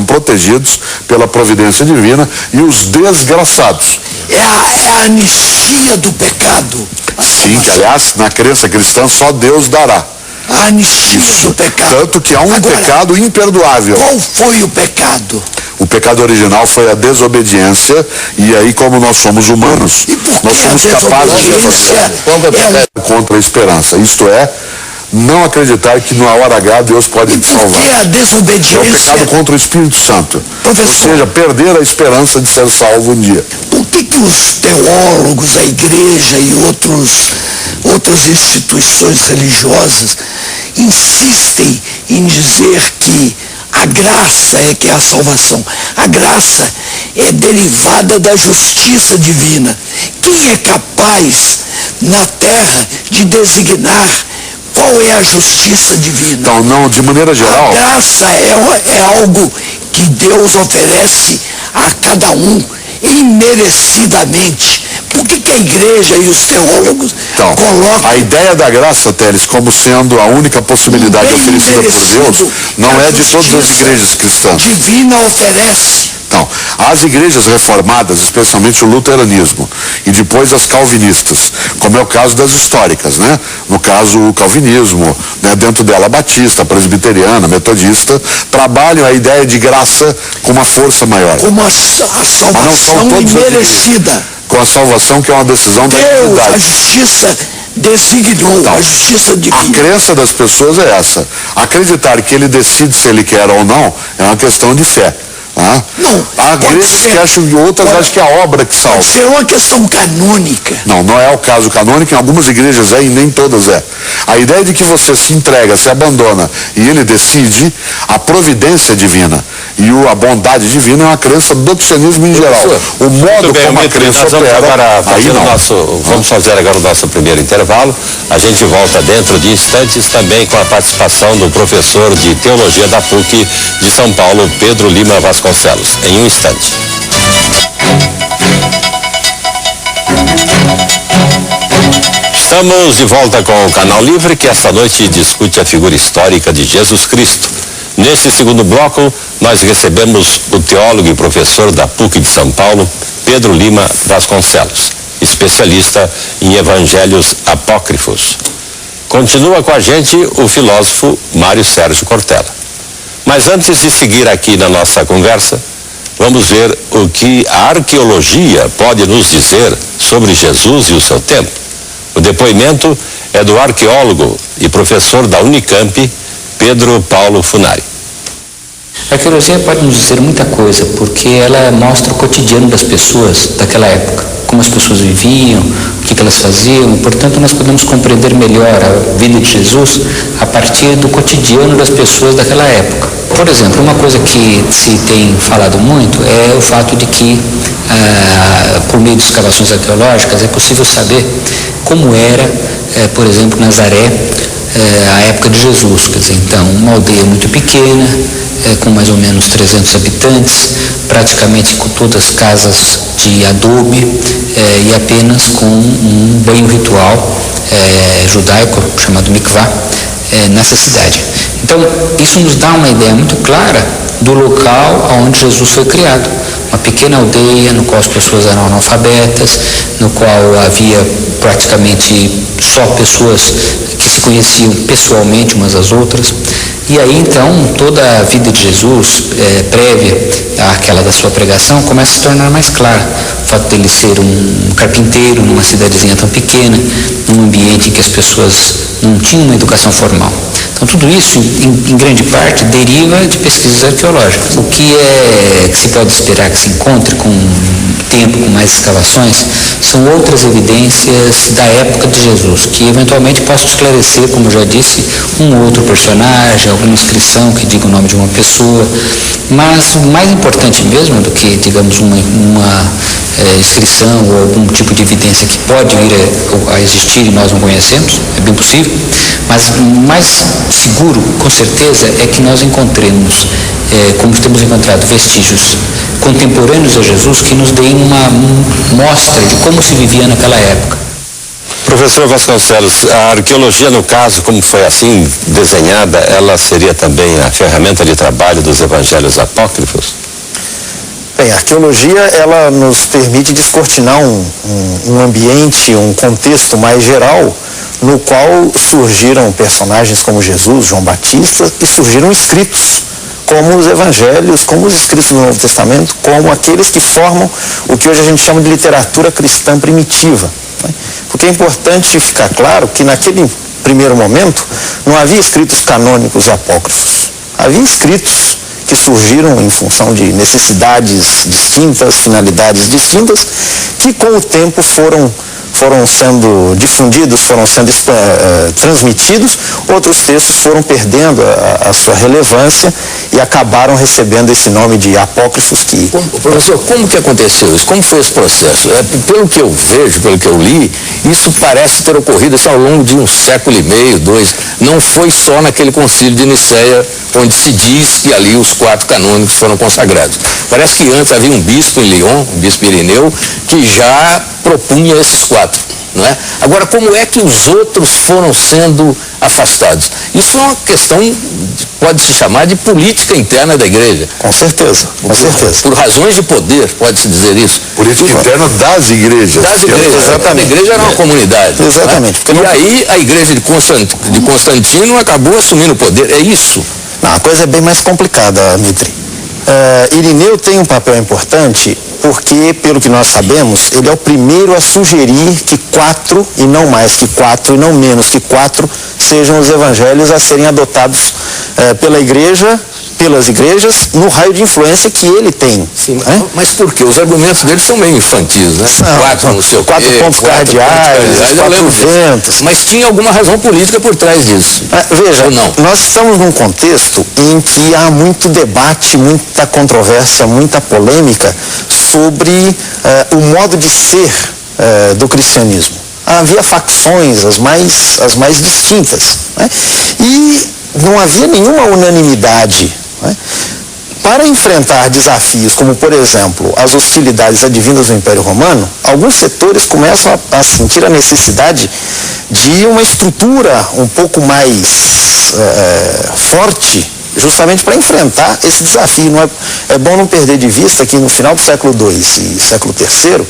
são protegidos pela providência divina, e os desgraçados. É a anistia do pecado. Sim, que aliás, na crença cristã, só Deus dará. A anistia do pecado. Tanto que há um pecado imperdoável. Qual foi o pecado? O pecado original foi a desobediência, e aí, como nós somos humanos, nós somos capazes de fazer contra a esperança. Isto é, não acreditar que na hora H Deus pode te salvar. Porque a desobediência... É o pecado contra o Espírito Santo. Professor, ou seja, perder a esperança de ser salvo um dia. Por que os teólogos, a igreja e outras instituições religiosas insistem em dizer que a graça é que é a salvação? A graça é derivada da justiça divina. Quem é capaz na terra de designar qual é a justiça divina? Então, não, de maneira geral... A graça é algo que Deus oferece a cada um imerecidamente. Por que a igreja e os teólogos colocam... A ideia da graça, Teles, como sendo a única possibilidade oferecida por Deus, não é de todas as igrejas cristãs. Divina oferece. Então, as igrejas reformadas, especialmente o luteranismo, e depois as calvinistas, como é o caso das históricas, né? No caso, o calvinismo, né? Dentro dela, batista, presbiteriana, metodista, trabalham a ideia de graça com uma força maior. Como a salvação imerecida. Com a salvação, que é uma decisão da divindade. A justiça designou, a justiça divina. A crença das pessoas é essa. Acreditar que ele decide se ele quer ou não é uma questão de fé. Não, há igrejas que acham que outras acham que é a obra que salva. Pode ser uma questão canônica. Não é o caso canônico, em algumas igrejas é e nem todas é. A ideia de que você se entrega, se abandona e ele decide, a providência divina e a bondade divina é uma crença do cristianismo em geral. O modo como a crença opera, vamos fazer agora o nosso primeiro intervalo. A gente volta dentro de instantes também com a participação do professor de teologia da PUC de São Paulo, Pedro Lima Vasconcelos, em um instante. Estamos de volta com o Canal Livre, que esta noite discute a figura histórica de Jesus Cristo. Neste segundo bloco, nós recebemos o teólogo e professor da PUC de São Paulo, Pedro Lima Vasconcelos, especialista em evangelhos apócrifos. Continua com a gente o filósofo Mário Sérgio Cortella. Mas antes de seguir aqui na nossa conversa, vamos ver o que a arqueologia pode nos dizer sobre Jesus e o seu tempo. O depoimento é do arqueólogo e professor da Unicamp, Pedro Paulo Funari. A arqueologia pode nos dizer muita coisa, porque ela mostra o cotidiano das pessoas daquela época, como as pessoas viviam, o que elas faziam. Portanto, nós podemos compreender melhor a vida de Jesus a partir do cotidiano das pessoas daquela época. Por exemplo, uma coisa que se tem falado muito é o fato de que, por meio de escavações arqueológicas, é possível saber como era, por exemplo, Nazaré, a época de Jesus. Quer dizer, então, uma aldeia muito pequena, com mais ou menos 300 habitantes, praticamente com todas as casas de adobe e apenas com um banho ritual judaico chamado mikvah nessa cidade. Então, isso nos dá uma ideia muito clara do local onde Jesus foi criado. Uma pequena aldeia no qual as pessoas eram analfabetas, no qual havia praticamente só pessoas que se conheciam pessoalmente umas às outras. E aí, então, toda a vida de Jesus, prévia àquela da sua pregação, começa a se tornar mais clara. O fato dele ser um carpinteiro numa cidadezinha tão pequena, num ambiente em que as pessoas não tinham uma educação formal. Então, tudo isso, em grande parte, deriva de pesquisas arqueológicas. O que se pode esperar que se encontre com o tempo, com mais escavações, são outras evidências da época de Jesus, que eventualmente possam esclarecer, como já disse, um outro personagem, alguma inscrição que diga o nome de uma pessoa. Mas o mais importante mesmo do que, digamos, uma inscrição ou algum tipo de evidência que pode vir a existir e nós não conhecemos, é bem possível, mas o mais seguro, com certeza, é que nós encontremos, como temos encontrado, vestígios contemporâneos a Jesus que nos deem uma mostra de como se vivia naquela época. Professor Vasconcelos, a arqueologia, no caso, como foi assim desenhada, ela seria também a ferramenta de trabalho dos evangelhos apócrifos? Bem, a arqueologia, ela nos permite descortinar um ambiente, um contexto mais geral, no qual surgiram personagens como Jesus, João Batista, e surgiram escritos, como os evangelhos, como os escritos do Novo Testamento, como aqueles que formam o que hoje a gente chama de literatura cristã primitiva. Porque é importante ficar claro que naquele primeiro momento não havia escritos canônicos e apócrifos. Havia escritos que surgiram em função de necessidades distintas, finalidades distintas, que com o tempo foram sendo difundidos, foram sendo transmitidos, outros textos foram perdendo a sua relevância e acabaram recebendo esse nome de apócrifos que... Professor, como que aconteceu isso? Como foi esse processo? Pelo que eu vejo, pelo que eu li, isso parece ter ocorrido ao longo de 1,5 século, 2. Não foi só naquele concílio de Nicéia, onde se diz que ali os 4 canônicos foram consagrados. Parece que antes havia um bispo em Lyon, o bispo Irineu, que já propunha esses 4, não é? Agora, como é que os outros foram sendo afastados? Isso é uma questão, pode-se chamar de política interna da igreja. Com certeza, com certeza. Por razões de poder, pode-se dizer isso. Política interna das igrejas. Das igrejas, exatamente. A igreja era uma comunidade. Exatamente. Né? E aí a igreja de Constantino acabou assumindo o poder. É isso? Não, a coisa é bem mais complicada, Mitri. Irineu tem um papel importante porque, pelo que nós sabemos, ele é o primeiro a sugerir que 4, e não mais que 4, e não menos que 4, sejam os evangelhos a serem adotados pela igreja, pelas igrejas, no raio de influência que ele tem. Sim, mas por quê? Os argumentos dele são meio infantis, né? Não, 4 pontos cardeais, 4 ventos. Mas tinha alguma razão política por trás disso. Veja, nós estamos num contexto em que há muito debate, muita controvérsia, muita polêmica sobre o modo de ser do cristianismo. Havia facções, as mais distintas, né? E não havia nenhuma unanimidade, né? Para enfrentar desafios como, por exemplo, as hostilidades advindas do Império Romano, alguns setores começam a sentir a necessidade de uma estrutura um pouco mais forte, justamente para enfrentar esse desafio. É bom não perder de vista que no final do século II e século III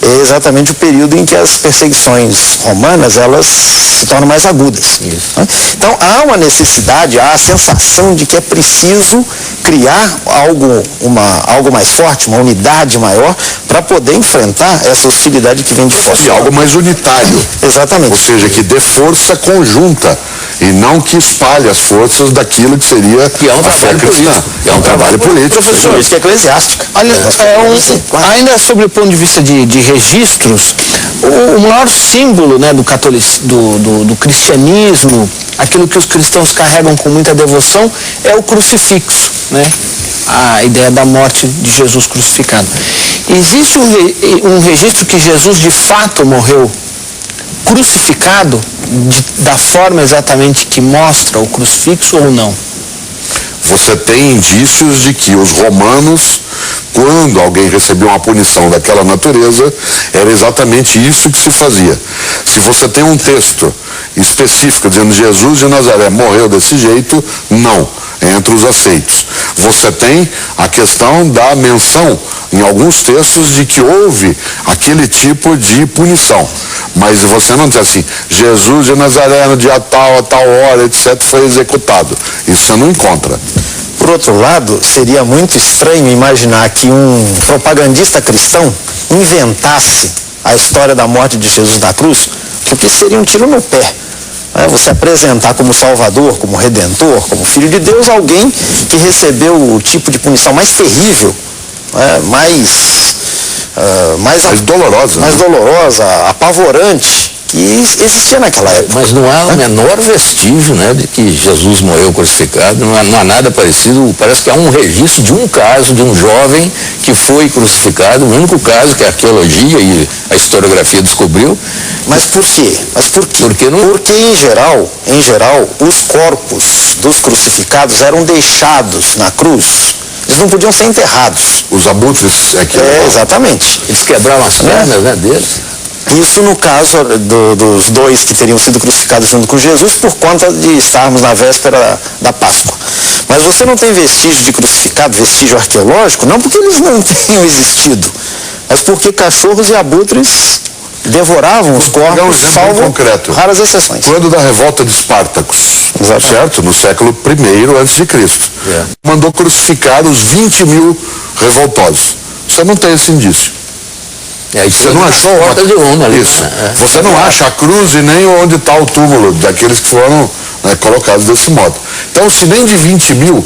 é exatamente o período em que as perseguições romanas elas se tornam mais agudas. Né? Então há uma necessidade, há a sensação de que é preciso criar algo mais forte, uma unidade maior para poder enfrentar essa hostilidade que vem de fora. E algo mais unitário. Exatamente. Ou seja, que dê força conjunta e não que espalhe as forças daquilo que seria que é um trabalho político. É um trabalho político. Professor, isso que é eclesiástica. Olha, ainda sobre o ponto de vista de registros, o maior símbolo, né, do cristianismo, aquilo que os cristãos carregam com muita devoção, é o crucifixo, né? A ideia da morte de Jesus crucificado. Existe um registro que Jesus de fato morreu crucificado da forma exatamente que mostra o crucifixo ou não? Você tem indícios de que os romanos, quando alguém recebia uma punição daquela natureza, era exatamente isso que se fazia. Se você tem um texto específico dizendo Jesus de Nazaré morreu desse jeito, não, entre os aceitos. Você tem a questão da menção em alguns textos de que houve aquele tipo de punição. Mas você não diz assim, Jesus de Nazaré no dia tal, a tal hora, etc., foi executado. Isso você não encontra. Por outro lado, seria muito estranho imaginar que um propagandista cristão inventasse a história da morte de Jesus na cruz, porque seria um tiro no pé. Você apresentar como Salvador, como Redentor, como Filho de Deus, alguém que recebeu o tipo de punição mais terrível, mais dolorosa, apavorante, que existia naquela época. Mas não há o menor vestígio, né, de que Jesus morreu crucificado, não há nada parecido. Parece que há um registro de um caso de um jovem que foi crucificado, o único caso que a arqueologia e a historiografia descobriu. Mas por quê? Porque em geral, os corpos dos crucificados eram deixados na cruz. Eles não podiam ser enterrados. Os abutres exatamente. Eles quebravam as pernas, né, deles. Isso no caso dos dois que teriam sido crucificados junto com Jesus por conta de estarmos na véspera da Páscoa. Mas você não tem vestígio de crucificado, vestígio arqueológico, não porque eles não tenham existido, mas porque cachorros e abutres devoravam os corpos, salvo concreto. raras exceções. Quando da revolta de Espartacus, certo? No século I a.C. Mandou crucificar os 20.000 revoltosos. Você não tem esse indício. Você não achou de Roma ali, isso. Você não acha a cruz e nem onde está o túmulo daqueles que foram colocados desse modo. Então, se nem de 20.000